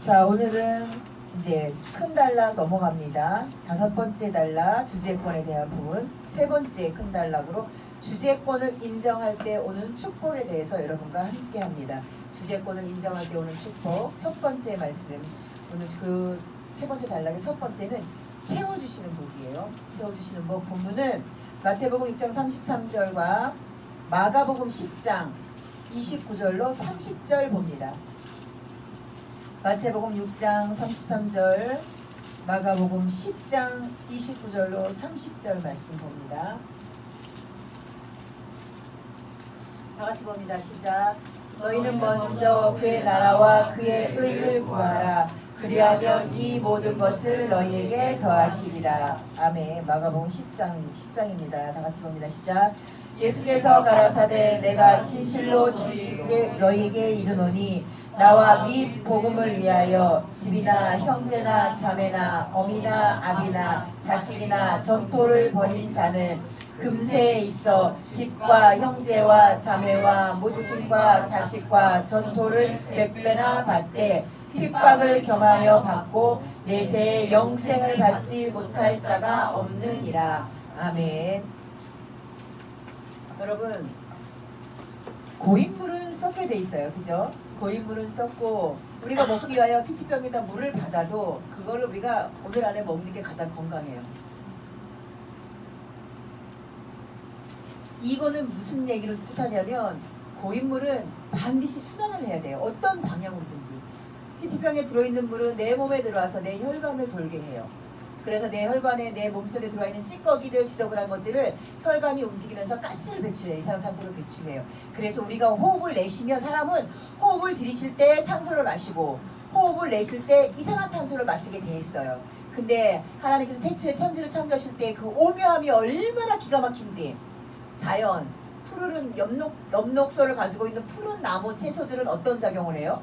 자, 오늘은 이제 큰 단락 넘어갑니다. 5번째 단락 주재권에 대한 부분, 3번째 큰 단락으로 주재권을 인정할 때 오는 축복에 대해서 여러분과 함께 합니다. 주재권을 인정할 때 오는 축복, 첫 번째 말씀. 오늘 그 3번째 단락의 첫 번째는 채워주시는 복이에요. 채워주시는 복 본문은 마태복음 6장 33절과 마가복음 10장 29절로 30절 봅니다. 마태복음 6장 33절, 마가복음 10장 29절로 30절 말씀 봅니다. 다 같이 봅니다. 시작. 너희는 먼저 그의 나라와 그의 의를 구하라. 그리하면 이 모든 것을 너희에게 더하시리라. 아멘. 마가복음 10장입니다. 다 같이 봅니다. 시작. 예수께서 가라사대 내가 진실로 진실로 너희에게 이르노니 나와 및 복음을 위하여 집이나 형제나 자매나 어미나 아비나 자식이나 전토를 벌인 자는 금세에 있어 집과 형제와 자매와 모친과 자식과 전토를 100배나 받되 핍박을 겸하여 받고 내세에 영생을 받지 못할 자가 없느니라. 아멘. 여러분, 고인물은 썩게 돼 있어요. 그죠? 고인물은 썩고 우리가 먹기 위하여 PT병에다 물을 받아도 그거를 우리가 오늘 안에 먹는 게 가장 건강해요. 이거는 무슨 얘기를 뜻하냐면 고인물은 반드시 순환을 해야 돼요. 어떤 방향으로든지. PT병에 들어있는 물은 내 몸에 들어와서 내 혈관을 돌게 해요. 그래서 내 혈관에 내 몸속에 들어와 있는 찌꺼기들 지저분한 것들을 혈관이 움직이면서 가스를 배출해요. 이산화탄소를 배출해요. 그래서 우리가 호흡을 내쉬면 사람은 호흡을 들이쉴 때 산소를 마시고 호흡을 내쉴 때 이산화탄소를 마시게 돼 있어요. 근데 하나님께서 태초에 천지를 창조하실 때 그 오묘함이 얼마나 기가 막힌지 자연, 푸르른 엽록소를 가지고 있는 푸른 나무 채소들은 어떤 작용을 해요?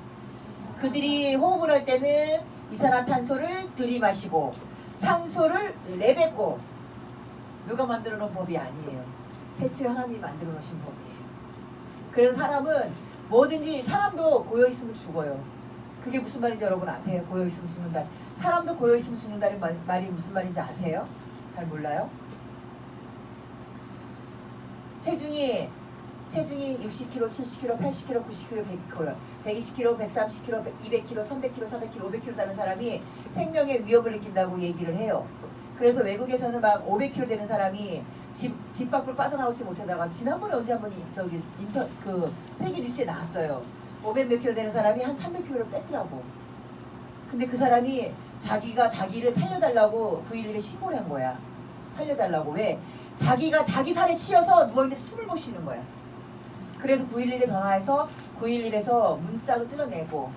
그들이 호흡을 할 때는 이산화탄소를 들이마시고 산소를 내뱉고 누가 만들어 놓은 법이 아니에요. 대체 하나님이 만들어 놓으신 법이에요. 그래서 사람은 뭐든지 사람도 고여있으면 죽어요. 그게 무슨 말인지 여러분 아세요? 고여있으면 죽는다. 사람도 고여있으면 죽는다는 말이 무슨 말인지 아세요? 잘 몰라요? 체중이 60kg, 70kg, 80kg, 90kg, 100kg, 120kg, 130kg, 200kg, 300kg, 400kg, 500kg 되는 사람이 생명의 위협을 느낀다고 얘기를 해요. 그래서 외국에서는 막 500kg 되는 사람이 집 밖으로 빠져나오지 못하다가 지난번에 언제 한번 저기 세계 뉴스에 나왔어요. 500 몇 킬로 되는 사람이 한 300kg를 뺐더라고. 근데 그 사람이 자기가 자기를 살려달라고 911에 신고를 한 거야. 살려달라고. 왜? 자기가 자기 살에 치여서 누워있는데 숨을 못 쉬는 거야. 그래서 911에 전화해서 911에서 문짝을 뜯어내고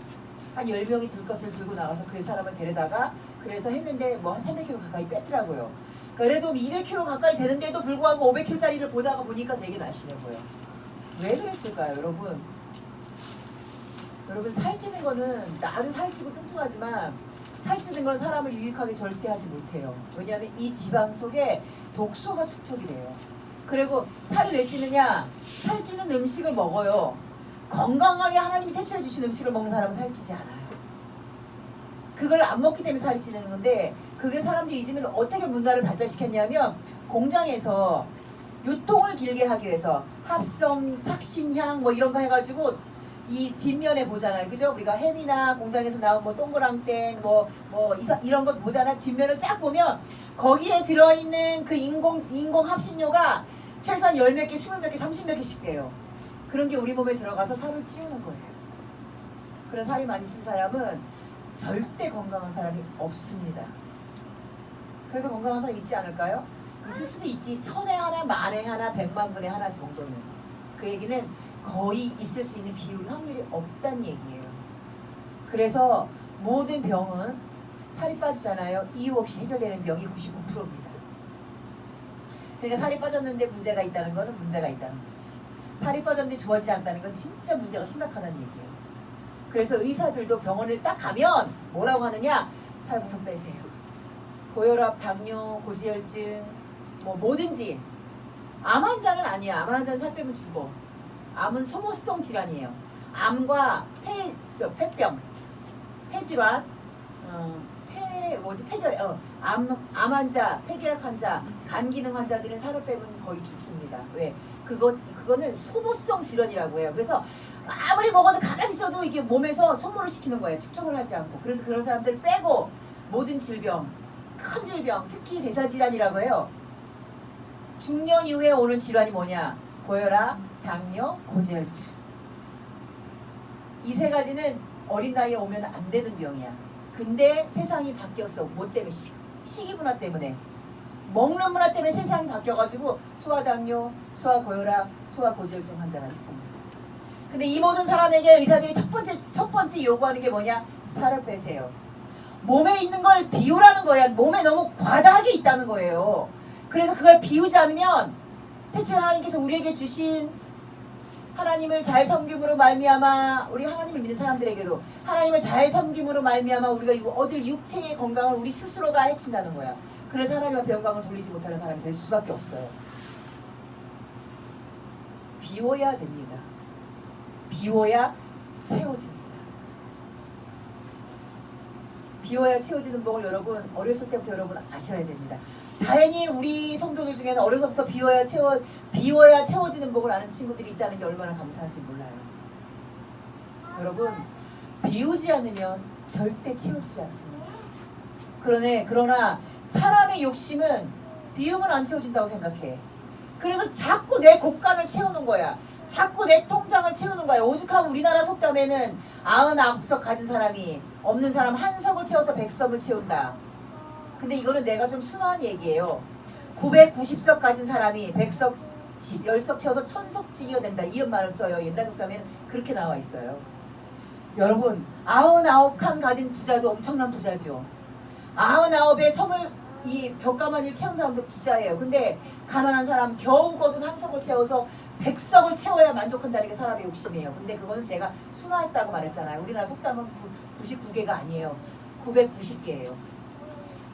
한 10명이 들 것을 들고 나가서 그 사람을 데려다가 그래서 했는데 뭐 한 300kg 가까이 뺐더라고요. 그래도 200kg 가까이 되는데도 불구하고 500kg짜리를 보다가 보니까 되게 날씬해보여. 왜 그랬을까요, 여러분? 여러분, 살찌는 거는 나도 살찌고 뚱뚱하지만 살찌는 건 사람을 유익하게 절대 하지 못해요. 왜냐하면 이 지방 속에 독소가 축적이 돼요. 그리고 살이 왜 찌느냐? 살찌는 음식을 먹어요. 건강하게 하나님이 태초해 주신 음식을 먹는 사람은 살찌지 않아요. 그걸 안 먹기 때문에 살이 찌는 건데 그게 사람들이 잊으면 어떻게 문화를 발전시켰냐면 공장에서 유통을 길게 하기 위해서 합성, 착신향 뭐 이런 거 해가지고 이 뒷면에 보잖아요. 그죠? 우리가 햄이나 공장에서 나온 뭐 동그랑땡 이런 거 보잖아요. 뒷면을 쫙 보면 거기에 들어있는 그 인공 합신료가 최소한 10몇 개, 20몇 개, 30몇 개씩 돼요. 그런 게 우리 몸에 들어가서 살을 찌우는 거예요. 그래서 살이 많이 찐 사람은 절대 건강한 사람이 없습니다. 그래서 건강한 사람 있지 않을까요? 있을 수도 있지. 1000에 하나, 만에 하나, 100만 분의 하나 정도는. 그 얘기는 거의 있을 수 있는 비율 확률이 없다는 얘기예요. 그래서 모든 병은 살이 빠지잖아요. 이유 없이 해결되는 병이 99%입니다. 그러니까 살이 빠졌는데 문제가 있다는 거는 문제가 있다는 거지. 살이 빠졌는데 좋아지지 않다는 건 진짜 문제가 심각하다는 얘기예요. 그래서 의사들도 병원을 딱 가면 뭐라고 하느냐? 살부터 빼세요. 고혈압, 당뇨, 고지혈증 뭐 뭐든지. 암 환자는 아니야. 암 환자는 살 빼면 죽어. 암은 소모성 질환이에요. 암과 폐병 폐질환, 폐결, 암 환자, 폐결핵 환자, 간 기능 환자들은 사료 때문에 거의 죽습니다. 왜? 그거는 소모성 질환이라고 해요. 그래서 아무리 먹어도 가만히 있어도 이게 몸에서 소모를 시키는 거예요. 축적을 하지 않고. 그래서 그런 사람들 빼고 모든 질병, 큰 질병, 특히 대사질환이라고 해요. 중년 이후에 오는 질환이 뭐냐? 고혈압, 당뇨, 고지혈증. 이 세 가지는 어린 나이에 오면 안 되는 병이야. 근데 세상이 바뀌었어. 뭐 때문에? 식이 문화 때문에. 먹는 문화 때문에 세상이 바뀌어가지고 소아당뇨, 소아고혈압, 소아고지혈증 환자가 있습니다. 근데 이 모든 사람에게 의사들이 첫 번째 요구하는 게 뭐냐? 살을 빼세요. 몸에 있는 걸 비우라는 거야. 몸에 너무 과다하게 있다는 거예요. 그래서 그걸 비우지 않으면 대체 하나님께서 우리에게 주신 하나님을 잘 섬김으로 말미암아, 우리 하나님을 믿는 사람들에게도 하나님을 잘 섬김으로 말미암아 우리가 얻을 육체의 건강을 우리 스스로가 해친다는 거야. 그래서 하나님 앞에 영광을 돌리지 못하는 사람이 될 수밖에 없어요. 비워야 됩니다. 비워야 채워집니다. 비워야 채워지는 법을 여러분 어렸을 때부터 여러분 아셔야 됩니다. 다행히 우리 성도들 중에는 어려서부터 비워야 채워지는 법을 아는 친구들이 있다는 게 얼마나 감사한지 몰라요. 여러분 비우지 않으면 절대 채워지지 않습니다. 그러나 사람의 욕심은 비우면 안 채워진다고 생각해. 그래서 자꾸 내 곳간을 채우는 거야. 자꾸 내 통장을 채우는 거야. 오죽하면 우리나라 속담에는 99석 가진 사람이 없는 사람 1석을 채워서 100석을 채운다. 근데 이거는 내가 좀 순화한 얘기예요. 990석 가진 사람이 100석, 10석 채워서 1000석지기가 된다. 이런 말을 써요. 옛날 속담에는 그렇게 나와 있어요. 여러분 99칸 가진 부자도 엄청난 부자죠. 99의 섬을 이 벽가마니를 채운 사람도 부자예요. 근데 가난한 사람 겨우 거둔 1석을 채워서 100석을 채워야 만족한다는 게 사람의 욕심이에요. 근데 그거는 제가 순화했다고 말했잖아요. 우리나라 속담은 99개가 아니에요. 990개예요.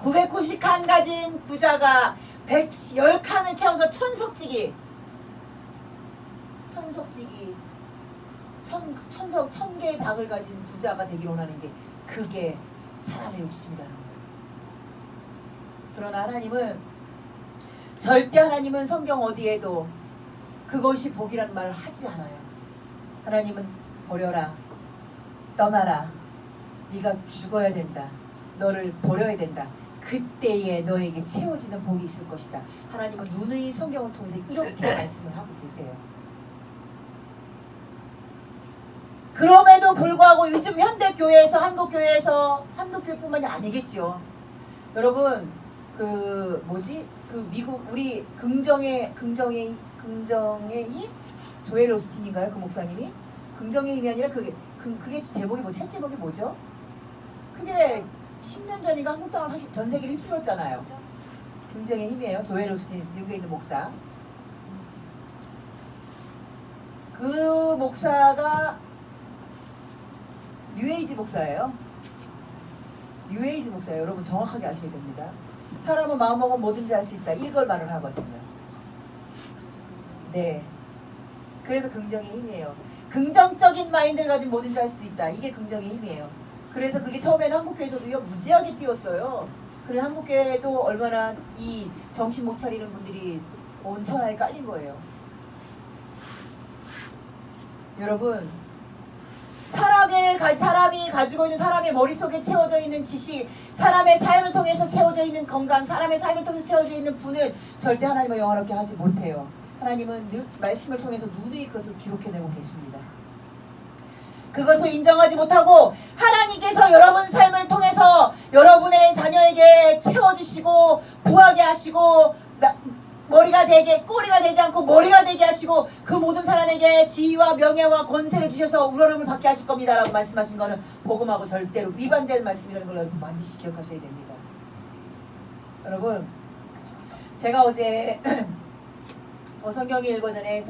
990칸 가진 부자가 10칸을 채워서 1000석지기 1000개의 방을 가진 부자가 되길 원하는 게 그게 사람의 욕심이라는 거예요. 그러나 하나님은 성경 어디에도 그것이 복이라는 말을 하지 않아요. 하나님은 버려라, 떠나라, 네가 죽어야 된다, 너를 버려야 된다. 그때에 너에게 채워지는 복이 있을 것이다. 하나님은 누누이 성경을 통해서 이렇게 말씀을 하고 계세요. 그럼에도 불구하고 요즘 현대교회에서 한국교회뿐만이 아니겠죠. 여러분 미국 우리 긍정의 힘? 조엘 오스틴인가요? 그 목사님이? 긍정의 힘이 아니라 그게 제목이 책 제목이 뭐죠? 그게 10년 전인가 한국 땅을 전 세계를 휩쓸었잖아요. 긍정의 힘이에요. 조엘 오스틴 미국에 있는 목사. 그 목사가 뉴에이지 목사예요. 여러분 정확하게 아셔야 됩니다. 사람은 마음먹으면 뭐든지 할 수 있다. 이걸 말을 하거든요. 네. 그래서 긍정의 힘이에요. 긍정적인 마인드를 가진 뭐든지 할 수 있다. 이게 긍정의 힘이에요. 그래서 그게 처음에는 한국교회에서도 무지하게 띄웠어요. 그래 한국교회도 얼마나 이 정신 못 차리는 분들이 온 천하에 깔린 거예요. 여러분 사람이 가지고 있는 사람의 머릿속에 채워져 있는 지식, 사람의 삶을 통해서 채워져 있는 건강, 사람의 삶을 통해서 채워져 있는 분은 절대 하나님을 영화롭게 하지 못해요. 하나님은 말씀을 통해서 누누이 그것을 기록해내고 계십니다. 그것을 인정하지 못하고 하나님께서 여러분 삶을 통해서 여러분의 자녀에게 채워주시고 부하게 하시고 머리가 꼬리가 되지 않고 머리가 되게 하시고 그 모든 사람에게 지위와 명예와 권세를 주셔서 우러름을 받게 하실 겁니다 라고 말씀하신 거는 복음하고 절대로 위반되는 말씀이라는 걸 여러분 반드시 기억하셔야 됩니다. 여러분 제가 어제 성경이 읽어전에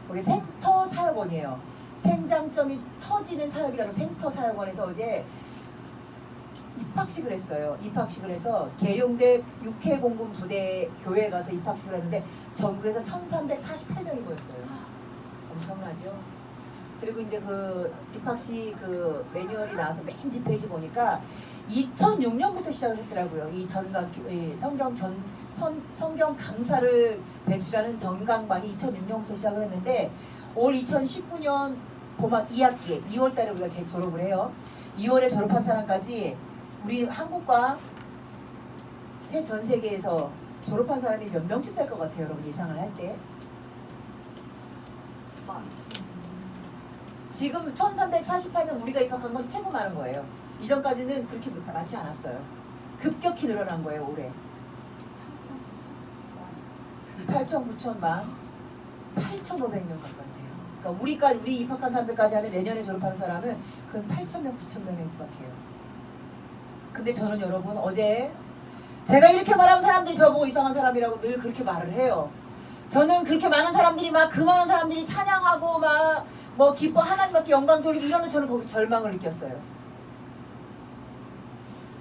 거기 센터 사역원이에요. 생장점이 터지는 사역이라서 센터 사역원에서 어제 입학식을 했어요. 입학식을 해서 계룡대 육해공군 부대 교회에 가서 입학식을 했는데 전국에서 1348명이 모였어요. 엄청나죠? 그리고 이제 그 입학시 그 매뉴얼이 나와서 맨 뒷페이지 보니까 2006년부터 시작을 했더라고요. 이 전강 성경 강사를 배출하는 전강반이 2006년부터 시작을 했는데 올 2019년 봄학 2학기에 2월달에 우리가 졸업을 해요. 2월에 졸업한 사람까지 우리 한국과 전 세계에서 졸업한 사람이 몇 명쯤 될 것 같아요, 여러분 예상을 할 때? 지금 1348명 우리가 입학한 건 최고 많은 거예요. 이전까지는 그렇게 많지 않았어요. 급격히 늘어난 거예요, 올해. 8천, 9천만, 8,500명 가까이 돼요. 그러니까 우리 입학한 사람들까지 하면 내년에 졸업하는 사람은 그건 8,000명, 9,000명에 입학해요. 근데 저는 여러분 어제 제가 이렇게 말하면 사람들이 저보고 이상한 사람이라고 늘 그렇게 말을 해요. 저는 그렇게 많은 사람들이 막 그 많은 사람들이 찬양하고 막 뭐 기뻐 하나님께 영광 돌리고 이러는 저는 거기서 절망을 느꼈어요.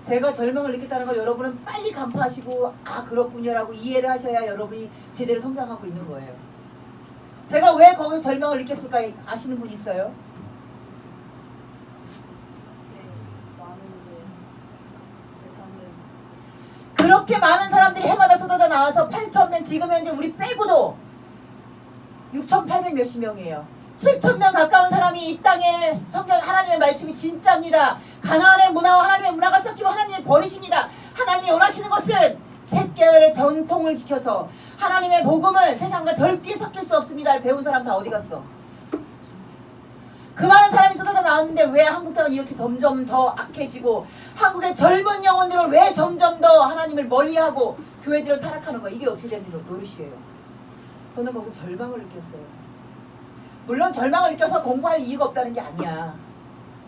제가 절망을 느꼈다는 걸 여러분은 빨리 간파하시고 아 그렇군요라고 이해를 하셔야 여러분이 제대로 성장하고 있는 거예요. 제가 왜 거기서 절망을 느꼈을까 아시는 분 있어요? 그렇게 많은 사람들이 해마다 쏟아져 나와서 8,000명 지금 현재 우리 빼고도 6,800 몇십 명이에요. 7,000명 가까운 사람이 이 땅에 성경 하나님의 말씀이 진짜입니다. 가나안의 문화와 하나님의 문화가 섞이고 하나님의 버리십니다. 하나님이 원하시는 것은 셋계열의 전통을 지켜서 하나님의 복음은 세상과 절대 섞일 수 없습니다. 배운 사람 다 어디 갔어? 그 많은 사람이 쏟아져 나왔는데 왜 한국 땅은 이렇게 점점 더 악해지고 한국의 젊은 영혼들은 왜 점점 더 하나님을 멀리하고 교회들은 타락하는 거야? 이게 어떻게 된 노릇이에요? 저는 거기서 절망을 느꼈어요. 물론 절망을 느껴서 공부할 이유가 없다는 게 아니야.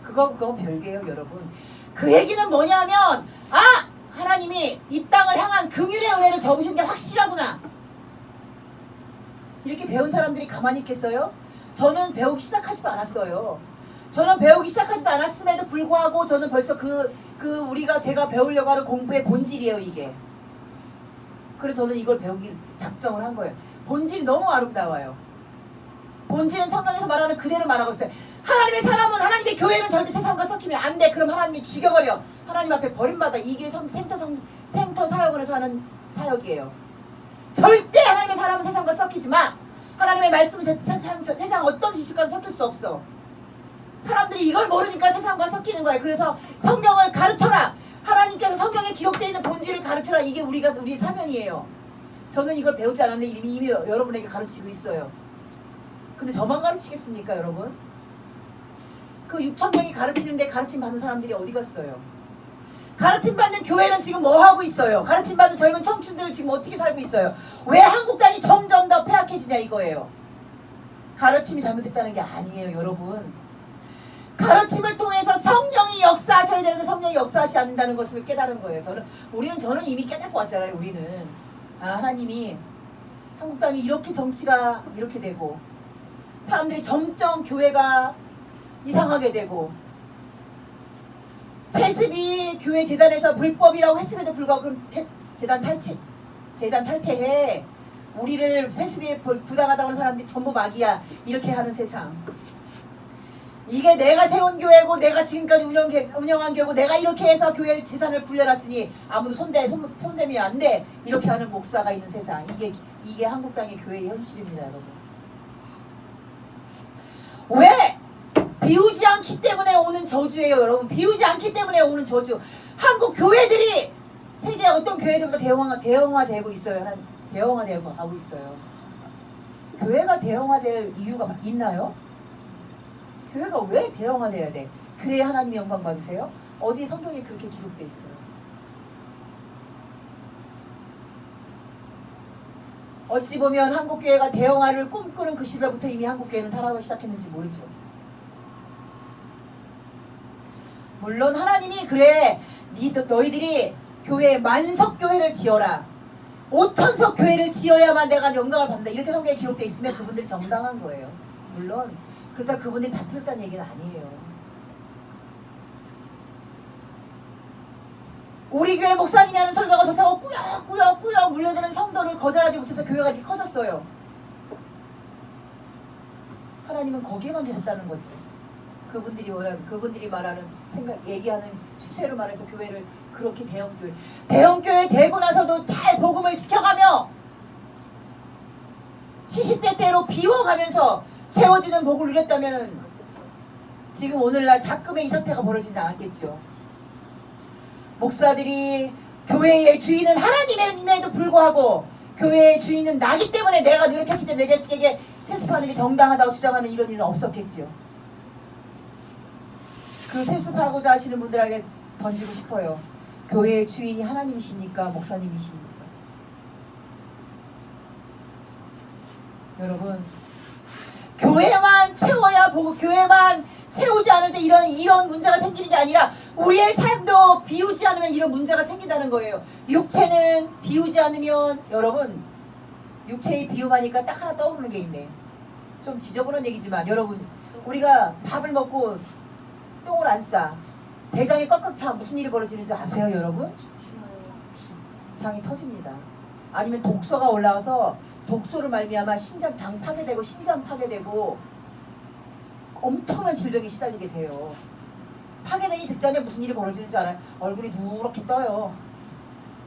그건 별개예요, 여러분. 그 얘기는 뭐냐면 하나님이 이 땅을 향한 긍휼의 은혜를 접으신 게 확실하구나. 이렇게 배운 사람들이 가만히 있겠어요? 저는 배우기 시작하지도 않았어요. 저는 배우기 시작하지도 않았음에도 불구하고 저는 벌써 제가 배우려고 하는 공부의 본질이에요, 이게. 그래서 저는 이걸 배우기 작정을 한 거예요. 본질이 너무 아름다워요. 본질은 성경에서 말하는 그대로 말하고 있어요. 하나님의 사람은 하나님의 교회는 절대 세상과 섞이면 안 돼. 그럼 하나님이 죽여버려. 하나님 앞에 버림받아. 이게 센터 사역원에서 하는 사역이에요. 절대 하나님의 사람은 세상과 섞이지 마. 하나님의 말씀은 세상 어떤 지식과도 섞일 수 없어. 사람들이 이걸 모르니까 세상과 섞이는 거예요. 그래서 성경을 가르쳐라. 하나님께서 성경에 기록되어 있는 본질을 가르쳐라. 이게 우리 사명이에요. 저는 이걸 배우지 않았는데 이미 여러분에게 가르치고 있어요. 근데 저만 가르치겠습니까, 여러분? 그 6,000명이 가르치는데 가르침 받는 사람들이 어디 갔어요? 가르침 받는 교회는 지금 뭐 하고 있어요? 가르침 받는 젊은 청춘들 지금 어떻게 살고 있어요? 왜 한국 땅이 점점 더 폐악해지냐 이거예요. 가르침이 잘못됐다는 게 아니에요, 여러분. 가르침을 통해서 성령이 역사하셔야 되는데 성령이 역사하지 않는다는 것을 깨달은 거예요. 저는 이미 깨닫고 왔잖아요. 우리는 하나님이 한국 땅이 이렇게 정치가 이렇게 되고 사람들이 점점 교회가 이상하게 되고 세습이 교회 재단에서 불법이라고 했음에도 불구하고 그럼 재단 탈퇴해. 우리를 세습이 부당하다고 하는 사람들이 전부 마귀야. 이렇게 하는 세상. 이게 내가 세운 교회고 내가 지금까지 운영한 교회고 내가 이렇게 해서 교회 재산을 불려놨으니 아무도 손대면 안 돼. 이렇게 하는 목사가 있는 세상. 이게 한국 땅의 교회의 현실입니다, 여러분. 왜? 비우지 않기 때문에 오는 저주예요, 여러분. 비우지 않기 때문에 오는 저주. 한국 교회들이 세계 어떤 교회들보다 대형화되고 있어요. 대형화되고 가고 있어요. 교회가 대형화될 이유가 있나요? 교회가 왜 대형화돼야 돼? 그래야 하나님의 영광 받으세요? 어디 성경에 그렇게 기록돼 있어요? 어찌 보면 한국교회가 대형화를 꿈꾸는 그 시대부터 이미 한국교회는 타락을 시작했는지 모르죠. 물론 하나님이 그래 너희들이 만석교회를 지어라. 5,000석 교회를 지어야만 내가 영광을 받는다. 이렇게 성경에 기록되어 있으면 그분들이 정당한 거예요. 물론 그렇다고 그분들이 다 틀렸다는 얘기는 아니에요. 우리 교회 목사님이 하는 설교가 좋다고 꾸역꾸역 물려드는 성도를 거절하지 못해서 교회가 이렇게 커졌어요. 하나님은 거기에만 계셨다는 거지. 그분들이 원하는, 그분들이 말하는 생각, 얘기하는 추세로 말해서 교회를 그렇게 대형교회 되고 나서도 잘 복음을 지켜가며 시시때때로 비워가면서 세워지는 복을 누렸다면 지금 오늘날 작금의 이 사태가 벌어지지 않았겠죠. 목사들이 교회의 주인은 하나님임에도 불구하고 교회의 주인은 나기 때문에 내가 노력했기 때문에 내 자식에게 세습하는 게 정당하다고 주장하는 이런 일은 없었겠죠. 그 세습하고자 하시는 분들에게 던지고 싶어요. 교회의 주인이 하나님이십니까? 목사님이십니까? 여러분, 교회만 채워야 보고 교회만 세우지 않을 때 이런 문제가 생기는 게 아니라 우리의 삶도 비우지 않으면 이런 문제가 생긴다는 거예요. 육체는 비우지 않으면, 여러분, 육체의 비움하니까 딱 하나 떠오르는 게 있네. 좀 지저분한 얘기지만 여러분, 우리가 밥을 먹고 똥을 안 싸, 대장이 꽉꽉 차 무슨 일이 벌어지는 줄 아세요 여러분? 장이 터집니다. 아니면 독소가 올라와서 독소를 말미암아 장 파괴되고 신장 파괴되고 엄청난 질병에 시달리게 돼요. 파괴되기 직전에 무슨 일이 벌어지는 줄 알아요? 얼굴이 누렇게 떠요.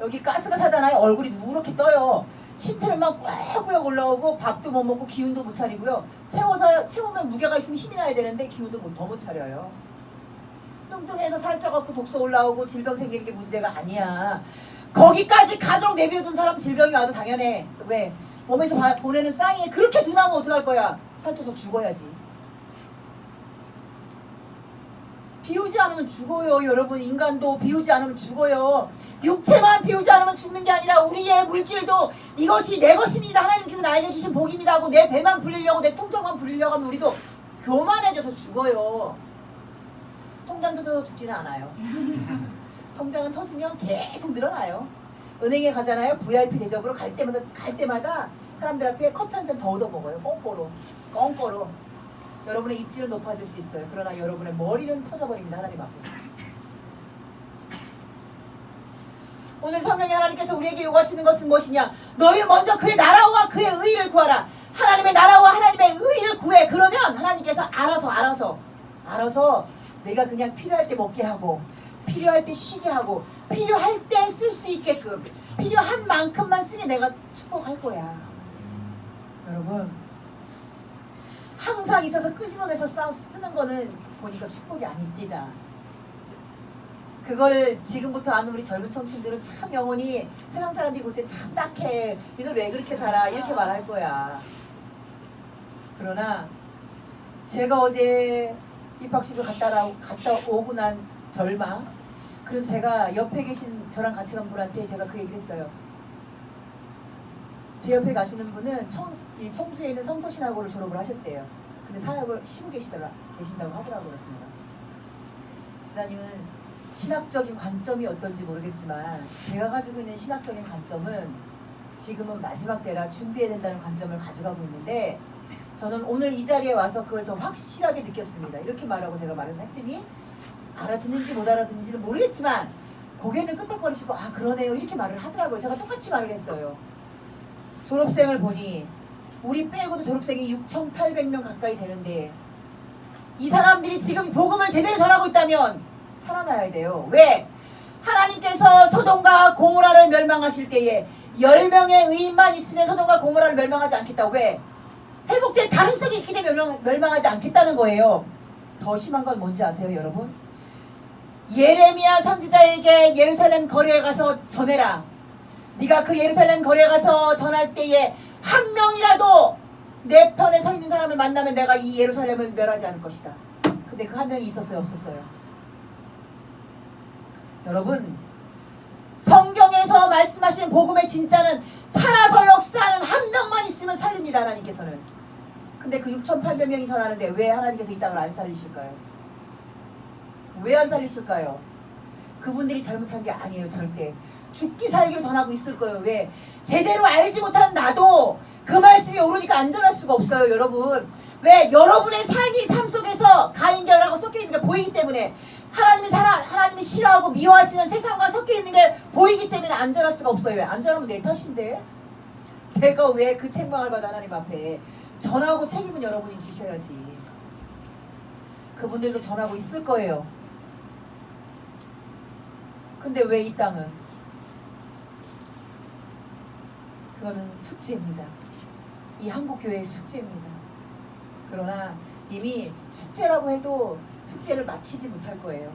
여기 가스가 차잖아요. 얼굴이 누렇게 떠요. 신체는 막 꾸역꾸역 올라오고 밥도 못 먹고 기운도 못 차리고요. 채우면 무게가 있으면 힘이 나야 되는데 기운도 더 못 차려요. 뚱뚱해서 살쪄갖고 독소 올라오고 질병 생기는 게 문제가 아니야. 거기까지 가도록 내버려둔 사람 질병이 와도 당연해. 왜? 몸에서 보내는 사인에 그렇게 둔하면 어떡할 거야? 살쪄서 죽어야지. 비우지 않으면 죽어요. 여러분, 인간도 비우지 않으면 죽어요. 육체만 비우지 않으면 죽는 게 아니라 우리의 물질도 이것이 내 것입니다. 하나님께서 나에게 주신 복입니다 하고 내 배만 불리려고 내 통장만 불리려고 하면 우리도 교만해져서 죽어요. 통장 터져서 죽지는 않아요. 통장은 터지면 계속 늘어나요. 은행에 가잖아요. VIP 대접으로 갈 때마다 사람들 앞에 커피 한 잔 더 얻어먹어요. 꽁꼬로. 여러분의 입지는 높아질 수 있어요. 그러나 여러분의 머리는 터져버립니다. 하나님 앞에서. 오늘 성경에 하나님께서 우리에게 요구하시는 것은 무엇이냐? 너희는 먼저 그의 나라와 그의 의의를 구하라. 하나님의 나라와 하나님의 의의를 구해. 그러면 하나님께서 알아서 내가 그냥 필요할 때 먹게 하고 필요할 때 쉬게 하고 필요할 때 쓸 수 있게끔 필요한 만큼만 쓰게 내가 축복할 거야. 여러분, 항상 있어서 끄집어내서 쓰는 거는 보니까 축복이 아닙니다. 그걸 지금부터 아는 우리 젊은 청춘들은 참 영혼이 세상 사람들이 볼 때 참 딱해. 너희들 왜 그렇게 살아? 이렇게 말할 거야. 그러나 제가 어제 입학식을 갔다 오고 난 절망, 그래서 제가 옆에 계신 저랑 같이 간 분한테 제가 그 얘기를 했어요. 제 옆에 가시는 분은 청주에 있는 성서신학원을 졸업을 하셨대요. 근데 사역을 쉬고 계신다고 하더라고요. 그렇습니다. 집사님은 신학적인 관점이 어떤지 모르겠지만 제가 가지고 있는 신학적인 관점은 지금은 마지막 때라 준비해야 된다는 관점을 가져가고 있는데, 저는 오늘 이 자리에 와서 그걸 더 확실하게 느꼈습니다. 이렇게 말하고 제가 말을 했더니 알아듣는지 못 알아듣는지는 모르겠지만 고개는 끄덕거리시고 아 그러네요 이렇게 말을 하더라고요. 제가 똑같이 말을 했어요. 졸업생을 보니 우리 빼고도 졸업생이 6,800명 가까이 되는데 이 사람들이 지금 복음을 제대로 전하고 있다면 살아나야 돼요. 왜? 하나님께서 소돔과 고모라를 멸망하실 때에 10명의 의인만 있으면 소돔과 고모라를 멸망하지 않겠다. 왜? 회복될 가능성이 있기 때문에 멸망하지 않겠다는 거예요. 더 심한 건 뭔지 아세요 여러분? 예레미야 선지자에게 예루살렘 거리에 가서 전해라. 네가 그 예루살렘 거리에 가서 전할 때에 한 명이라도 내 편에 서 있는 사람을 만나면 내가 이 예루살렘을 멸하지 않을 것이다. 근데 그 한 명이 있었어요? 없었어요? 여러분, 성경에서 말씀하시는 복음의 진짜는 살아서 역사하는 한 명만 있으면 살립니다. 하나님께서는. 근데 그 6,800명이 전하는데 왜 하나님께서 이 땅을 안 살리실까요? 왜 안 살리실까요? 그분들이 잘못한 게 아니에요. 절대. 죽기 살기로 전하고 있을 거예요. 왜? 제대로 알지 못하는 나도 그 말씀이 오르니까 안전할 수가 없어요. 여러분. 왜? 여러분의 삶 속에서 가인결하고 섞여있는 게 보이기 때문에, 하나님이 싫어하고 미워하시는 세상과 섞여있는 게 보이기 때문에 안전할 수가 없어요. 왜? 안전하면 내 탓인데 내가 왜 그 책망을 받아 하나님 앞에 전하고 책임은 여러분이 지셔야지. 그분들도 전하고 있을 거예요. 근데 왜 이 땅은? 그거는 숙제입니다. 이 한국교회의 숙제입니다. 그러나 이미 숙제라고 해도 숙제를 마치지 못할 거예요.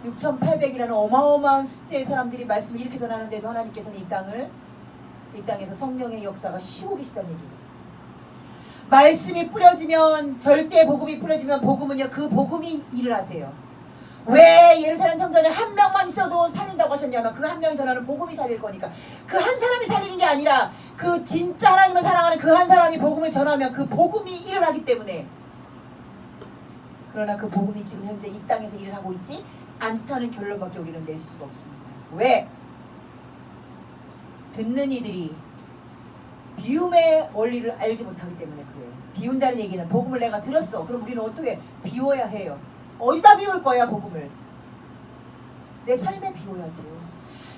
6,800이라는 어마어마한 숫자의 사람들이 말씀을 이렇게 전하는데도 하나님께서는 이 땅에서 성령의 역사가 쉬고 계시다는 얘기거지. 말씀이 뿌려지면, 절대 복음이 뿌려지면 복음은요, 그 복음이 일을 하세요. 왜 예루살렘 성전에 한 명만 있어도 살린다고 하셨냐면 그 한 명이 전하는 복음이 살릴 거니까. 그 한 사람이 살리는 게 아니라 그 진짜 하나님을 사랑하는 그 한 사람이 복음을 전하면 그 복음이 일을 하기 때문에. 그러나 그 복음이 지금 현재 이 땅에서 일을 하고 있지 않다는 결론밖에 우리는 낼 수가 없습니다. 왜? 듣는 이들이 비움의 원리를 알지 못하기 때문에 그래요. 비운다는 얘기는 복음을 내가 들었어. 그럼 우리는 어떻게 비워야 해요? 어디다 비울 거야 복음을? 내 삶에 비워야죠.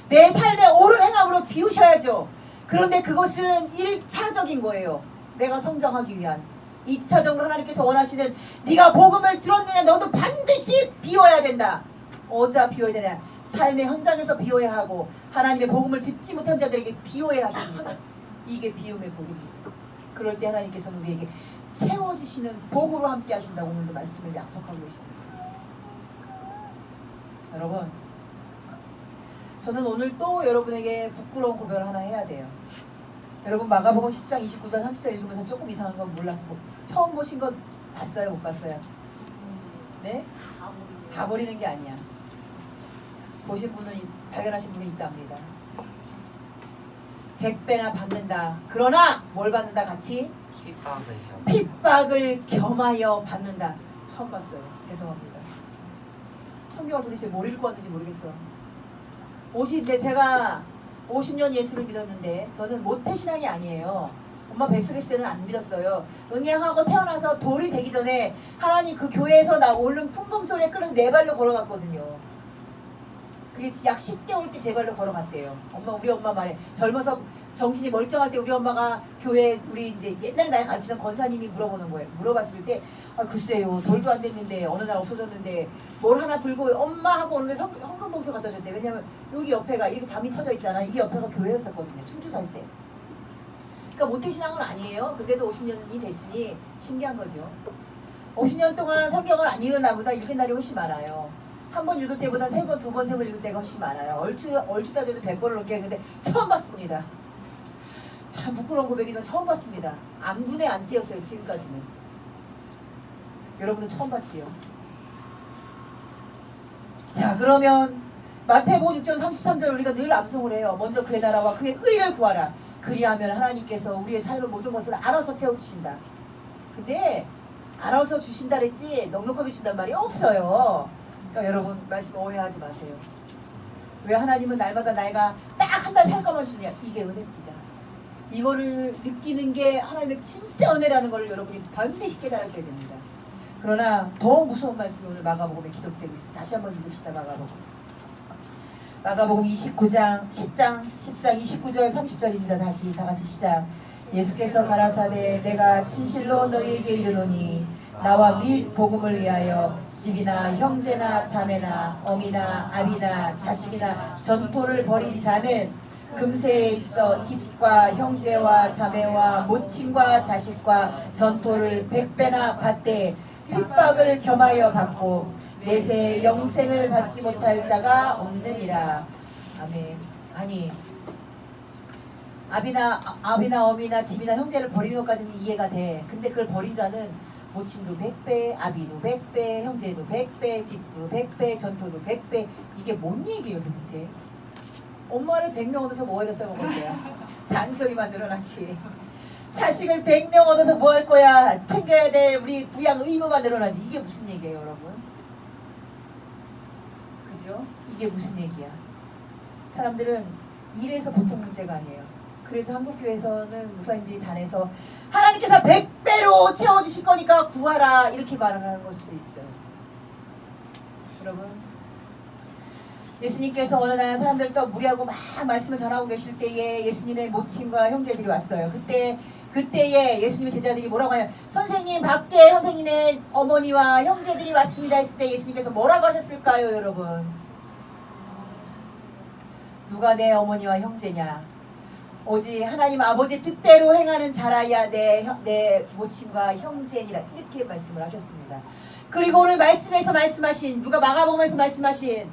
내 삶의 옳은 행함으로 비우셔야죠. 그런데 그것은 1차적인 거예요. 내가 성장하기 위한. 2차적으로 하나님께서 원하시는 네가 복음을 들었느냐 너도 반드시 비워야 된다. 어디다 비워야 되냐? 삶의 현장에서 비워야 하고 하나님의 복음을 듣지 못한 자들에게 비워야 하십니다. 이게 비움의 복음입니다. 그럴 때 하나님께서는 우리에게 채워지시는 복으로 함께 하신다고 오늘도 말씀을 약속하고 계십니다. 여러분, 저는 오늘 또 여러분에게 부끄러운 고백을 하나 해야 돼요. 여러분 마가복음 10장 29절 30절 읽으면서 조금 이상한 건 몰라서 처음 보신 건 봤어요? 못 봤어요? 네? 다 버리는 게 아니야. 보신 분은, 발견하신 분은 있답니다. 100배나 받는다. 그러나 뭘 받는다 같이? 핍박을 겸하여 받는다. 처음 봤어요. 죄송합니다. 성경을 도대체 뭘 읽고 왔는지 모르겠어. 제가 50년 예수를 믿었는데 저는 모태신앙이 아니에요. 엄마 뱃속에 있을 때는 안 믿었어요. 응양하고 태어나서 돌이 되기 전에 하나님 그 교회에서 나 오른 풍금소리에 끌어서 네 발로 걸어갔거든요. 그게 약 10개월 때 제 발로 걸어갔대요. 우리 엄마 말에 젊어서 정신이 멀쩡할 때 우리 엄마가 교회 우리 이제 옛날에 날 가르치던 권사님이 물어보는 거예요. 물어봤을 때 글쎄요 돌도 안 됐는데 어느 날 없어졌는데 뭘 하나 들고 엄마 하고 오는데 헌금봉투 갖다 줬대. 왜냐면 여기 옆에가 이렇게 담이 쳐져 있잖아. 이 옆에가 교회였었거든요. 충주 살 때. 그러니까 모태신앙은 아니에요. 근데도 50년이 됐으니 신기한 거죠. 50년 동안 성경을 안 읽은 날보다 읽은 날이 훨씬 많아요. 한 번 읽을 때보다 세 번, 두 번, 세 번 읽을 때가 훨씬 많아요. 얼추 따져서 100번을 넘게 했는데 처음 봤습니다. 참 부끄러운 고백이지만 처음 봤습니다. 눈에 안 띄었어요. 지금까지는. 여러분도 처음 봤지요. 자, 그러면 마태복음 6장 33절 우리가 늘 암송을 해요. 먼저 그의 나라와 그의 의를 구하라. 그리하면 하나님께서 우리의 삶의 모든 것을 알아서 채워주신다. 근데 알아서 주신다 그랬지 넉넉하게 주신단 말이 없어요. 그러니까 여러분 말씀 오해하지 마세요. 왜 하나님은 날마다 내가 딱 한 달 살 것만 주냐? 이게 은혜입니다. 이거를 느끼는 게 하나님의 진짜 은혜라는 걸 여러분이 반드시 깨달으셔야 됩니다. 그러나 더 무서운 말씀이 오늘 마가복음에 기록되고 있습니다. 다시 한번 읽읍시다. 마가복음 29장 10장 29절 30절입니다. 다시 다 같이 시작. 예수께서 가라사대 내가 진실로 너희에게 이르노니 나와 및 복음을 위하여 집이나 형제나 자매나 어미나 아비나 자식이나 전토를 벌인 자는 금세에 있어 집과 형제와 자매와 모친과 자식과 전토를 100배나 받되 핍박을 겸하여 받고 내세 영생을 받지 못할 자가 없느니라. 아멘. 아니 아비나 어미나 집이나 형제를 버리는 것까지는 이해가 돼. 근데 그걸 버린 자는 모친도 100배, 아비도 100배, 형제도 100배, 집도 100배, 전토도 100배. 이게 뭔 얘기예요 도대체? 엄마를 100명 얻어서 뭐에다 써먹을 거야? 잔소리 만들어놨지. 자식을 100명 얻어서 뭐 할 거야? 챙겨야 될 우리 부양 의무 만들어놨지. 이게 무슨 얘기예요 여러분? 그죠? 이게 무슨 얘기야? 사람들은 이래서 보통 문제가 아니에요. 그래서 한국교회에서는 목사님들이 단에서 하나님께서 100배로 채워주실 거니까 구하라 이렇게 말을 하는 걸 수도 있어요. 여러분 예수님께서 어느 날 사람들 또 무리하고 막 말씀을 전하고 계실 때에 예수님의 모친과 형제들이 왔어요. 그때 그때에 예수님의 제자들이 뭐라고 하냐, 선생님 밖에 선생님의 어머니와 형제들이 왔습니다 했을 때 예수님께서 뭐라고 하셨을까요 여러분? 누가 내 어머니와 형제냐? 오직 하나님 아버지 뜻대로 행하는 자라야 내 모친과 형제니라, 이렇게 말씀을 하셨습니다. 그리고 오늘 말씀에서 말씀하신, 누가 마가복음에서 말씀하신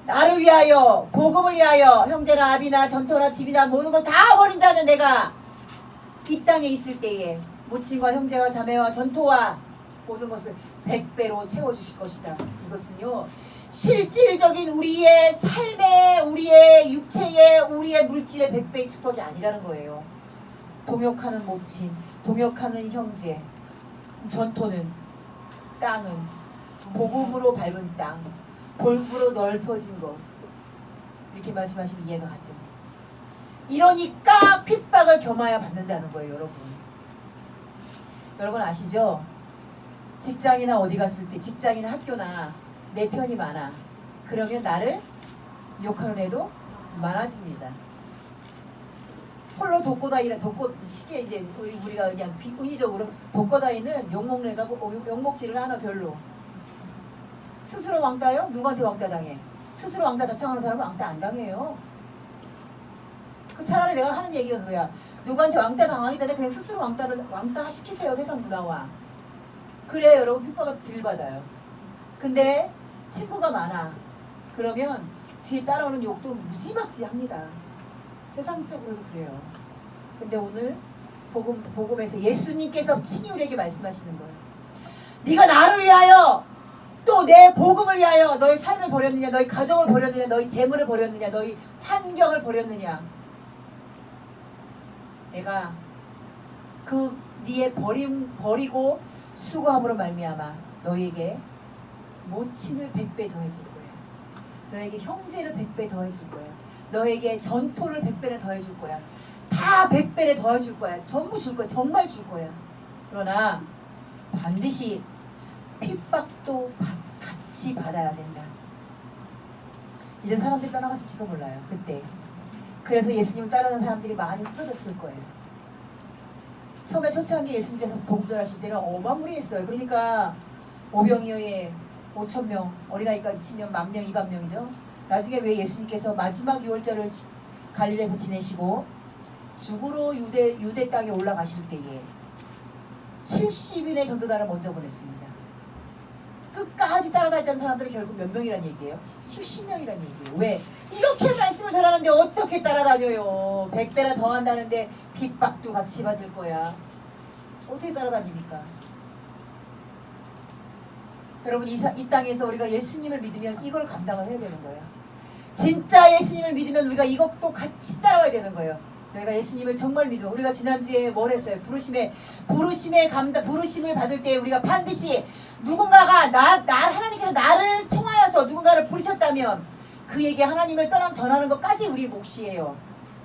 나를 위하여 복음을 위하여 형제나 아비나 전토나 집이나 모든 걸 다 버린 자는 내가 이 땅에 있을 때에 모친과 형제와 자매와 전토와 모든 것을 100배로 채워주실 것이다. 이것은요 실질적인 우리의 삶의, 우리의 육체의, 우리의 물질의 100배의 축복이 아니라는 거예요. 동역하는 모친, 동역하는 형제, 전토는, 땅은 복음으로 밟은 땅, 복음으로 넓어진 것, 이렇게 말씀하시면 이해가 가죠. 이러니까 핍박을 겸하여 받는다는 거예요. 여러분 아시죠? 직장이나 어디 갔을 때, 직장이나 학교나 내 편이 많아. 그러면 나를 욕하는 애도 많아집니다. 홀로 돕고 다니는, 시기에 이제 우리가 그냥 운이적으로 돕고 다니는 욕먹는 애가 욕먹지를 않아. 별로. 스스로 왕따요? 누구한테 왕따 당해? 스스로 왕따 자청하는 사람은 왕따 안 당해요. 그 차라리 내가 하는 얘기가 그거야. 누구한테 왕따 당하기 전에 그냥 스스로 왕따 시키세요. 세상 문화와. 그래야 여러분 핍박을 덜 받아요. 근데 친구가 많아. 그러면 뒤에 따라오는 욕도 무지막지합니다. 세상적으로도 그래요. 근데 오늘 복음에서 예수님께서 친히 우리에게 말씀하시는 거예요. 네가 나를 위하여 또 내 복음을 위하여 너의 삶을 버렸느냐, 너희 가정을 버렸느냐, 너희 재물을 버렸느냐, 너희 환경을 버렸느냐. 내가 그 네의 버리고 수고함으로 말미암아 너에게 모친을 100배 더해줄 거야. 너에게 형제를 100배 더해줄 거야. 너에게 전토를 100배를 더해줄 거야. 다 100배를 더해줄 거야. 전부 줄 거야. 정말 줄 거야. 그러나 반드시 핍박도 같이 받아야 된다. 이런 사람들이 떠나갔을지도 몰라요. 그때. 그래서 예수님을 따르는 사람들이 많이 흩어졌을 거예요. 처음에 초창기 예수님께서 복음 전하실 때는 어마무리했어요. 그러니까 오병이어에 5,000명, 어린아이까지 치면 10,000명, 20,000명이죠. 나중에 왜 예수님께서 마지막 유월절을 갈릴리에서 지내시고 죽으로 유대 땅에 올라가실 때에 70인의 전도단을 먼저 보냈습니다. 끝까지 따라다녔던 사람들은 결국 몇 명이란 얘기예요? 70명이란 얘기예요. 왜? 이렇게 말씀을 잘하는데 어떻게 따라다녀요? 100배나 더 한다는데 핍박도 같이 받을 거야. 어떻게 따라다닙니까? 여러분 이 땅에서 우리가 예수님을 믿으면 이걸 감당을 해야 되는 거예요. 진짜 예수님을 믿으면 우리가 이것도 같이 따라와야 되는 거예요. 내가 예수님을 정말 믿어. 우리가 지난주에 뭘 했어요? 부르심을 받을 때 우리가 반드시 누군가가 하나님께서 나를 통하여서 누군가를 부르셨다면 그에게 하나님을 전하는 것까지 우리 몫이에요.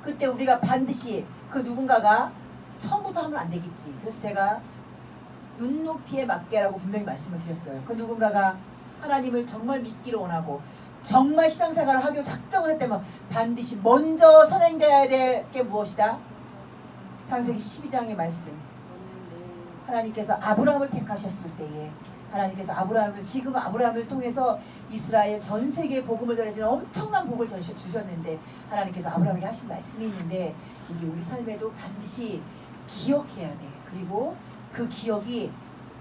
그때 우리가 반드시 그 누군가가 처음부터 하면 안 되겠지. 그래서 제가 눈높이에 맞게라고 분명히 말씀을 드렸어요. 그 누군가가 하나님을 정말 믿기를 원하고 정말 신앙생활을 하기로 작정을 했다면 반드시 먼저 선행되어야 될 게 무엇이다? 창세기 12장의 말씀. 하나님께서 아브라함을 택하셨을 때에 하나님께서 지금 아브라함을 통해서 이스라엘 전 세계에 복음을 전해주는 엄청난 복을 주셨는데 하나님께서 아브라함에게 하신 말씀이 있는데 이게 우리 삶에도 반드시 기억해야 돼. 그리고 그 기억이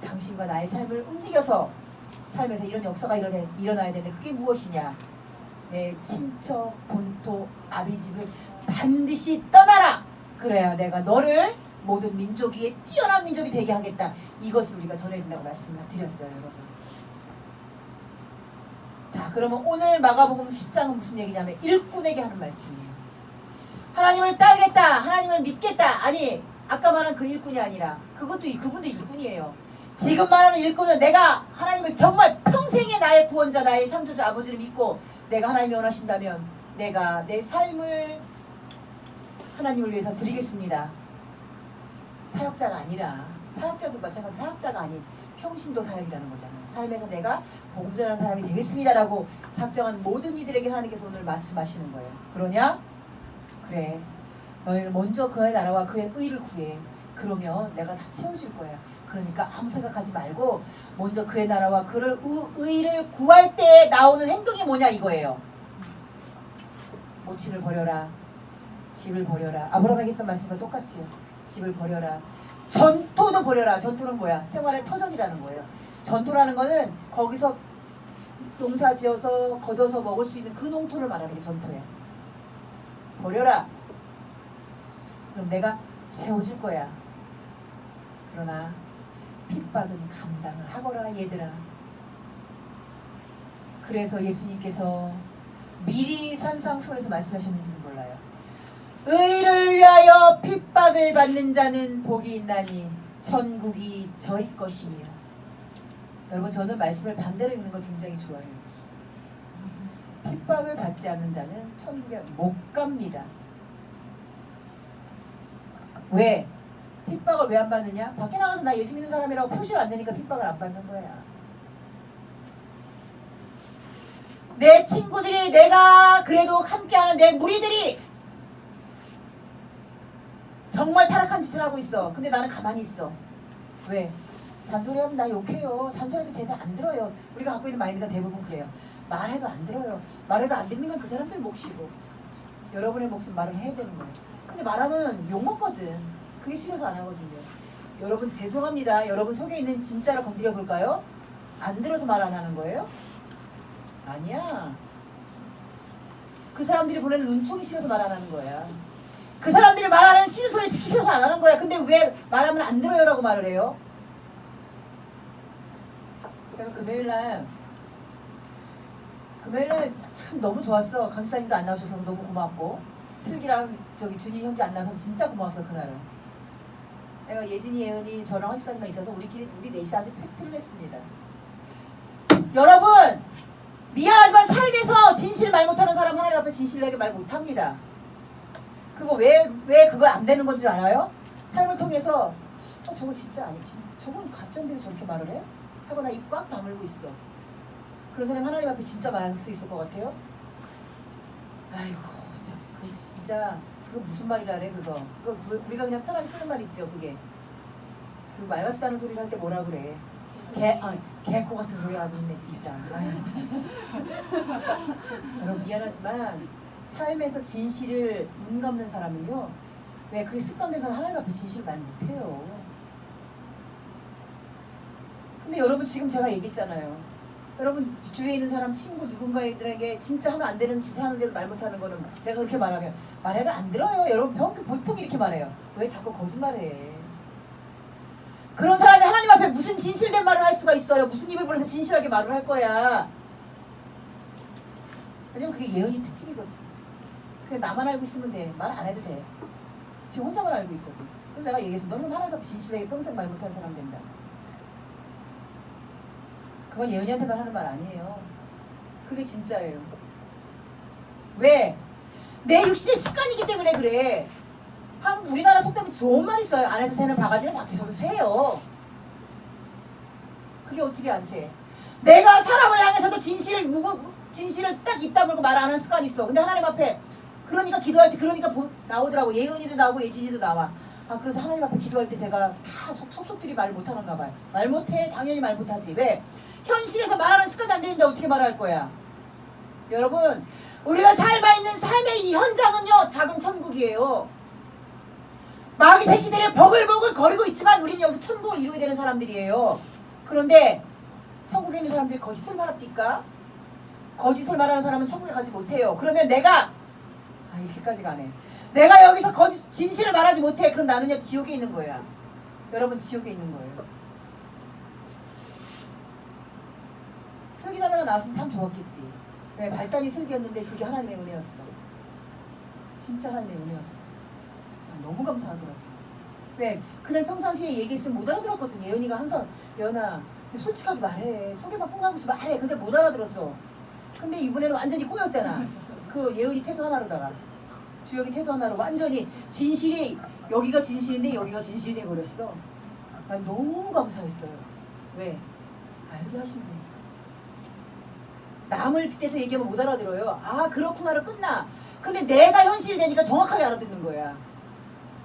당신과 나의 삶을 움직여서 삶에서 이런 역사가 일어나야 되는데 그게 무엇이냐? 내 친척, 본토, 아비집을 반드시 떠나라! 그래야 내가 너를 모든 민족이 뛰어난 민족이 되게 하겠다. 이것을 우리가 전해야 된다고 말씀을 드렸어요. 여러분. 자, 그러면 오늘 마가복음 10장은 무슨 얘기냐면 일꾼에게 하는 말씀이에요. 하나님을 따르겠다. 하나님을 믿겠다. 아니, 아까 말한 그 일꾼이 아니라 그분도 일꾼이에요. 지금 말하는 일꾼은 내가 하나님을 정말 평생의 나의 구원자, 나의 창조자 아버지를 믿고 내가 하나님이 원하신다면 내가 내 삶을 하나님을 위해서 드리겠습니다. 사역자가 아니라, 사역자도 마찬가지, 사역자가 아닌 평신도 사역이라는 거잖아요. 삶에서 내가 복음 전하는 사람이 되겠습니다라고 작정한 모든 이들에게 하나님께서 오늘 말씀하시는 거예요. 그러냐? 그래. 너희는 먼저 그의 나라와 그의 의를 구해. 그러면 내가 다 채워줄 거야. 그러니까 아무 생각하지 말고 먼저 그의 나라와 그를 의를 구할 때 나오는 행동이 뭐냐 이거예요. 모친을 버려라. 집을 버려라. 아브라함에게 했던 말씀과 똑같지요. 집을 버려라. 전토도 버려라. 전토는 뭐야? 생활의 터전이라는 거예요. 전토라는 거는 거기서 농사 지어서 걷어서 먹을 수 있는 그 농토를 말하는 게 전토야. 버려라. 그럼 내가 세워줄 거야. 그러나 핍박은 감당을 하거라 얘들아. 그래서 예수님께서 미리 산상수에서 말씀하셨는지는 몰라요. 의를 위하여 핍박을 받는 자는 복이 있나니 천국이 저희 것이며. 여러분 저는 말씀을 반대로 읽는 걸 굉장히 좋아해요. 핍박을 받지 않는 자는 천국에 못 갑니다. 왜? 핍박을 왜 안 받느냐? 밖에 나가서 나 예수 믿는 사람이라고 표시를 안 내니까 핍박을 안 받는 거야. 내 친구들이, 내가 그래도 함께하는 내 무리들이 정말 타락한 짓을 하고 있어. 근데 나는 가만히 있어. 왜? 잔소리하면 나 욕해요. 잔소리도 제대로 안 들어요. 우리가 갖고 있는 마인드가 대부분 그래요. 말해도 안 들어요. 말해도 안 듣는 건 그 사람들 몫이고 여러분의 몫은 말을 해야 되는 거예요. 근데 말하면 욕먹거든. 그게 싫어서 안 하거든요. 여러분 죄송합니다. 여러분 속에 있는 진짜를 건드려 볼까요? 안 들어서 말 안 하는 거예요? 아니야. 그 사람들이 보내는 눈총이 싫어서 말 안 하는 거야. 그 사람들이 말하는 싫은 소리 듣기 싫어서 안 하는 거야. 근데 왜 말하면 안 들어요 라고 말을 해요? 제가 금요일날 참 너무 좋았어. 강사님도 안 나오셔서 너무 고맙고 슬기랑 저기 준이 형제 안 나와서 진짜 고마웠어 그날은. 내가 예진이, 예은이, 저랑 헌집사님만 있어서 우리 넷이 아주 팩트를 했습니다. 여러분 미안하지만 삶에서 진실 말 못하는 사람 하나님 앞에 진실 내게 말 못합니다. 그거 왜 그거 안 되는 건 줄 알아요? 삶을 통해서 저거 진짜 아니지. 저건 가짜인데 저렇게 말을 해? 하고 나 입 꽉 다물고 있어. 그런 사람 하나님 앞에 진짜 말할 수 있을 것 같아요? 아이고 참 그거 진짜 그거 무슨 말이라 그래 그거 우리가 그냥 편하게 쓰는 말 있죠 그게. 그 말 같지도 않은 소리를 할 때 뭐라 그래? 개코 같은 소리 하고 있네 진짜. 여러분 미안하지만 삶에서 진실을 눈 감는 사람은요 왜 그게 습관된 사람 하나님 앞에 진실을 말 못해요. 근데 여러분 지금 제가 얘기했잖아요. 여러분 주위에 있는 사람 친구 누군가들에게 진짜 하면 안 되는 짓을 하는데도 말 못하는 거는 내가 그렇게 말하면 말해도 안 들어요. 여러분 보통 이렇게 말해요. 왜 자꾸 거짓말해. 그런 사람이 하나님 앞에 무슨 진실된 말을 할 수가 있어요. 무슨 입을 벌려서 진실하게 말을 할 거야. 왜냐면 그게 예언이 특징이거든. 그냥 나만 알고 있으면 돼. 말 안 해도 돼. 지금 혼자만 알고 있거든. 그래서 내가 얘기했어. 너는 하나님 앞에 진실하게 평생 말 못하는 사람 된다. 그건 예언이한테만 하는 말 아니에요. 그게 진짜예요. 왜? 내 육신의 습관이기 때문에 그래. 우리나라 속담에 좋은 말 있어요. 안에서 새는 바가지는 밖에서도 새요. 그게 어떻게 안 새? 내가 사람을 향해서도 진실을 딱 입 다물고 말 안 하는 습관이 있어. 근데 하나님 앞에 그러니까 기도할 때 그러니까 나오더라고. 예은이도 나오고 예진이도 나와. 그래서 하나님 앞에 기도할 때 제가 다 속속들이 말 못하는가 봐요. 말 못해? 당연히 말 못하지. 왜? 현실에서 말하는 습관이 안 되는데 어떻게 말할 거야? 여러분 우리가 살아있는 삶의 이 현장은요 작은 천국이에요. 마귀 새끼들이 버글버글 거리고 있지만 우리는 여기서 천국을 이루게 되는 사람들이에요. 그런데 천국에 있는 사람들이 거짓을 말합니까? 거짓을 말하는 사람은 천국에 가지 못해요. 그러면 내가 이렇게까지 가네. 내가 여기서 진실을 말하지 못해. 그럼 나는요 지옥에 있는 거야. 여러분 지옥에 있는 거예요. 슬기자매가 나왔으면 참 좋았겠지. 왜? 발단이 슬기였는데 그게 하나님의 은혜였어. 진짜 하나님의 은혜였어. 너무 감사하더라고. 왜? 그냥 평상시에 얘기했으면 못 알아들었거든. 예은이가 항상 예은아 솔직하게 말해. 속에만 꽁하고서 말해. 근데 못 알아들었어. 근데 이번에는 완전히 꼬였잖아. 그 예은이 태도 하나로다가 주혁이 태도 하나로 완전히 진실이 여기가 진실인데 여기가 진실이 돼버렸어. 난 너무 감사했어요. 왜? 알게 하신 거니까. 남을 빗대서 얘기하면 못 알아들어요. 그렇구나로 끝나. 근데 내가 현실이 되니까 정확하게 알아듣는 거야.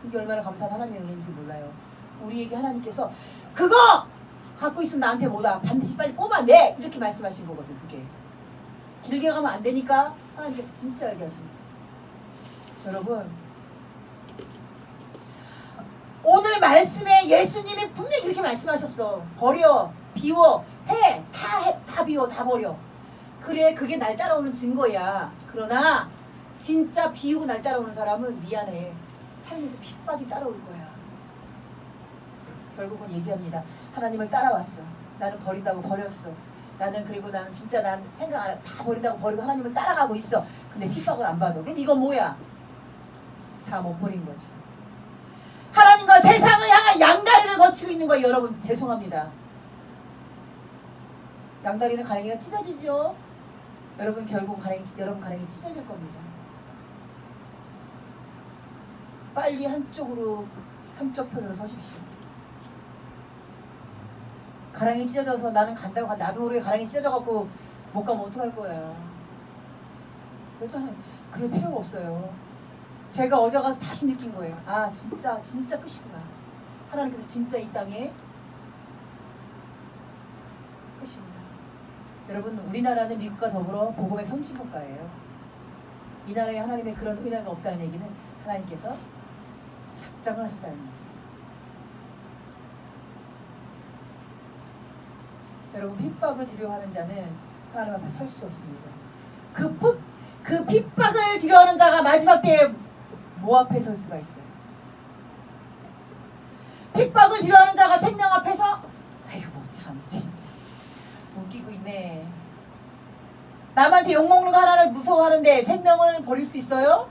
이게 얼마나 감사한 하나님의 은혜인지 몰라요. 우리에게 하나님께서 그거 갖고 있으면 나한테 뭐다 반드시 빨리 뽑아내 이렇게 말씀하신 거거든. 그게 길게 가면 안 되니까 하나님께서 진짜 얘기하십니다. 여러분 오늘 말씀에 예수님이 분명히 그렇게 말씀하셨어. 버려, 비워, 다 비워, 다 버려. 그래 그게 날 따라오는 증거야. 그러나 진짜 비우고 날 따라오는 사람은 미안해. 삶에서 핍박이 따라올 거야. 결국은 얘기합니다. 하나님을 따라왔어. 나는 버린다고 버렸어. 그리고 나는 진짜 난 생각 안 해. 다 버린다고 버리고 하나님을 따라가고 있어. 근데 핍박을 안 받아. 그럼 이건 뭐야? 다 못 버린 거지. 하나님과 세상을 향한 양다리를 거치고 있는 거예요. 여러분 죄송합니다. 양다리는 가랭이가 찢어지죠. 여러분 결국 여러분 가랭이 찢어질 겁니다. 빨리 한쪽 편으로 서십시오. 가랑이 찢어져서 나는 간다고 나도 모르게 가랑이 찢어져갖고 못 가면 어떡할 거야. 그렇잖아요. 그럴 필요가 없어요. 제가 어제 가서 다시 느낀 거예요. 아 진짜 끝이구나. 하나님께서 진짜 이 땅에 끝입니다. 여러분 우리나라는 미국과 더불어 복음의 선진국가예요. 이 나라에 하나님의 그런 은혜가 없다는 얘기는 하나님께서 작정을 하셨다는 얘기예요. 여러분 핍박을 두려워하는 자는 하나님 앞에 설 수 없습니다. 그 핍박을 두려워하는 자가 마지막 때에 뭐 앞에 설 수가 있어요? 핍박을 두려워하는 자가 생명 앞에서 아이고 참 진짜 웃기고 있네. 남한테 욕먹는 거 하나를 무서워하는데 생명을 버릴 수 있어요?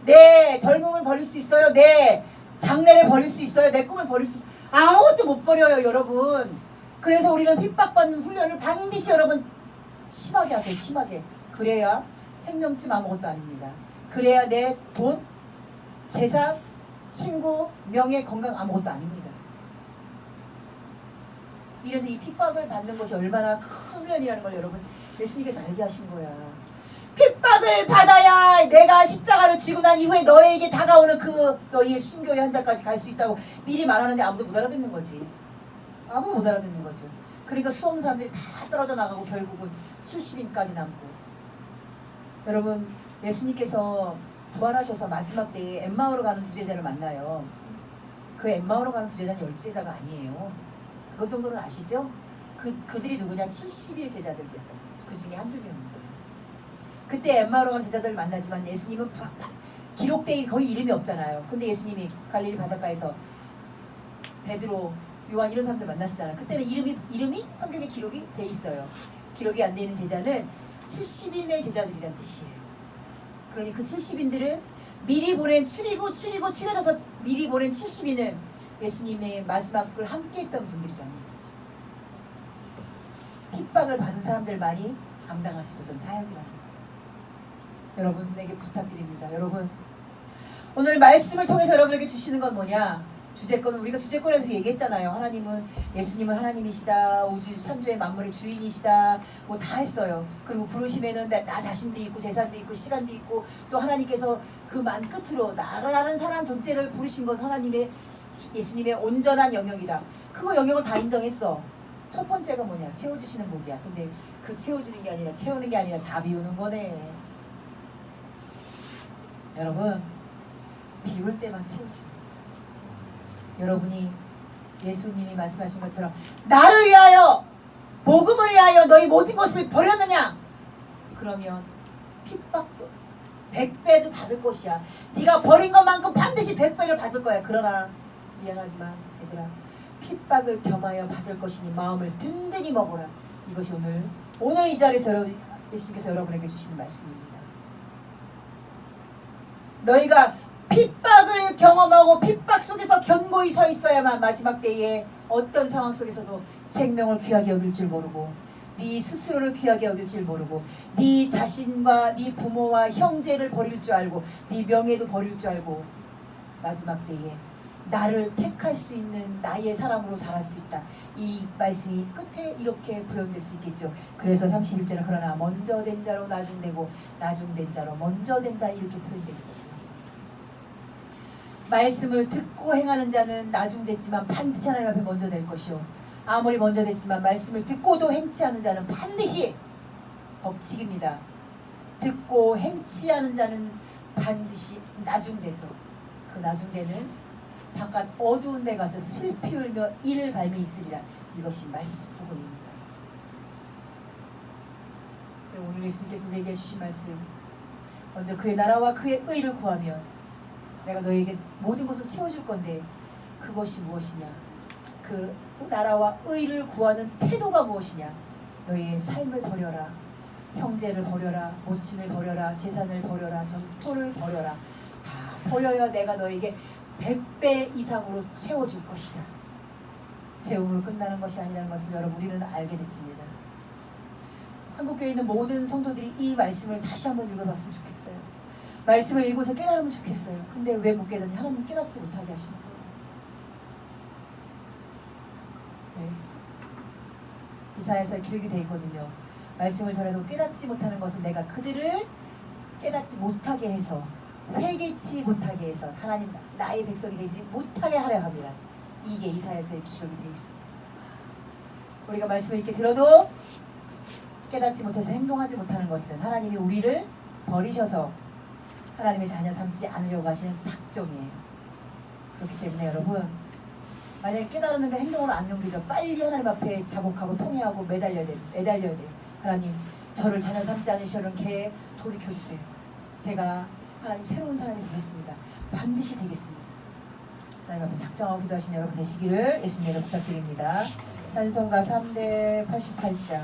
네. 젊음을 버릴 수 있어요? 네. 장래를 버릴 수 있어요? 내 꿈을 버릴 수 있어요? 아무것도 못 버려요 여러분. 그래서 우리는 핍박받는 훈련을 반드시 여러분 심하게 하세요. 심하게. 그래야 생명쯤 아무것도 아닙니다. 그래야 내 돈, 재산, 친구, 명예, 건강 아무것도 아닙니다. 이래서 이 핍박을 받는 것이 얼마나 큰 훈련이라는 걸 여러분 예수님께서 알게 하신 거야. 핍박을 받아야 내가 십자가를 지고 난 이후에 너에게 다가오는 그 너희의 순교의 현장까지 갈 수 있다고 미리 말하는데 아무도 못 알아듣는 거지. 아무도 못 알아듣는 거죠. 그러니까 수없는 사람들이 다 떨어져 나가고 결국은 70인까지 남고. 여러분 예수님께서 부활하셔서 마지막 때에 엠마오로 가는 두 제자를 만나요. 그 엠마오로 가는 두 제자는 12제자가 아니에요. 그것 정도는 아시죠? 그들이 누구냐? 70일 제자들이었던 거죠. 그 중에 한두 명인 거예요. 그때 엠마오로 가는 제자들을 만나지만 예수님은 기록되어 거의 이름이 없잖아요. 근데 예수님이 갈릴리 바닷가에서 베드로, 요한 이런 사람들 만나시잖아요. 그때는 이름이 성경에 기록이 돼 있어요. 기록이 안 돼 있는 제자는 70인의 제자들이란 뜻이에요. 그러니 그 70인들은 미리 보낸 추려져서 미리 보낸 70인은 예수님의 마지막을 함께했던 분들이라는 거죠. 핍박을 받은 사람들만이 감당할 수 있었던 사역이라는 거예요. 여러분에게 부탁드립니다. 여러분 오늘 말씀을 통해서 여러분에게 주시는 건 뭐냐? 주제권은 우리가 주제권에서 얘기했잖아요. 하나님은 예수님은 하나님이시다. 우주 천주의 만물의 주인이시다. 뭐 다 했어요. 그리고 부르심에는 나 자신도 있고 재산도 있고 시간도 있고 또 하나님께서 그 만 끝으로 나라는 사람 전체를 부르신 것 하나님의 예수님의 온전한 영역이다. 그거 영역을 다 인정했어. 첫 번째가 뭐냐? 채워주시는 복이야. 근데 그 채워주는 게 아니라 채우는 게 아니라 다 비우는 거네. 여러분 비울 때만 채우지. 여러분이 예수님이 말씀하신 것처럼 나를 위하여 복음을 위하여 너희 모든 것을 버렸느냐? 그러면 핍박도 100배도 받을 것이야. 네가 버린 것만큼 반드시 100배를 받을 거야. 그러나 미안하지만 얘들아 핍박을 겸하여 받을 것이니 마음을 든든히 먹어라. 이것이 오늘 이 자리에서 예수님께서 여러분에게 주시는 말씀입니다. 너희가 핍박을 경험하고 핍박 속에서 견고히 서 있어야만 마지막 때에 어떤 상황 속에서도 생명을 귀하게 여길 줄 모르고 네 스스로를 귀하게 여길 줄 모르고 네 자신과 네 부모와 형제를 버릴 줄 알고 네 명예도 버릴 줄 알고 마지막 때에 나를 택할 수 있는 나의 사람으로 자랄 수 있다. 이 말씀이 끝에 이렇게 부연될 수 있겠죠. 그래서 31절은 그러나 먼저 된 자로 나중되고 나중된 자로 먼저 된다 이렇게 표현되어 있어요. 말씀을 듣고 행하는 자는 나중됐지만 반드시 하나님 앞에 먼저 될 것이요 아무리 먼저 됐지만 말씀을 듣고도 행치 않는 자는 반드시 법칙입니다. 듣고 행치 않은 자는 반드시 나중돼서 그 나중되는 바깥 어두운 데 가서 슬피 울며 이를 갈미 있으리라. 이것이 말씀 복음입니다. 오늘 예수님께서 우리에게 해주신 말씀, 먼저 그의 나라와 그의 의를 구하면 내가 너에게 모든 것을 채워줄 건데 그것이 무엇이냐? 그 나라와 의를 구하는 태도가 무엇이냐? 너의 삶을 버려라. 형제를 버려라. 모친을 버려라. 재산을 버려라. 전토를 버려라. 다 버려야 내가 너에게 100배 이상으로 채워줄 것이다. 채움으로 끝나는 것이 아니라는 것을 여러분 우리는 알게 됐습니다. 한국교회에 있는 모든 성도들이 이 말씀을 다시 한번 읽어봤으면 좋겠어요. 말씀을 읽어서 깨달으면 좋겠어요. 근데 왜 못 깨닫냐? 하나님 깨닫지 못하게 하시는 거예요. 네. 이사야서에 기록이 되어 있거든요. 말씀을 전해도 깨닫지 못하는 것은 내가 그들을 깨닫지 못하게 해서 회개치 못하게 해서 하나님 나의 백성이 되지 못하게 하려 함이라. 이게 이사야서에 기록이 되어 있습니다. 우리가 말씀을 이렇게 들어도 깨닫지 못해서 행동하지 못하는 것은 하나님이 우리를 버리셔서 하나님의 자녀 삼지 않으려고 하시는 작정이에요. 그렇기 때문에 여러분 만약에 깨달았는데 행동으로 안 옮기죠. 빨리 하나님 앞에 자복하고 통회하고 매달려야 돼. 하나님 저를 자녀 삼지 않으시려는 계획 돌이켜주세요. 제가 하나님 새로운 사람이 되겠습니다. 반드시 되겠습니다. 하나님 앞에 작정하고 기도하신 여러분 되시기를 예수님으로 부탁드립니다. 찬송가 388장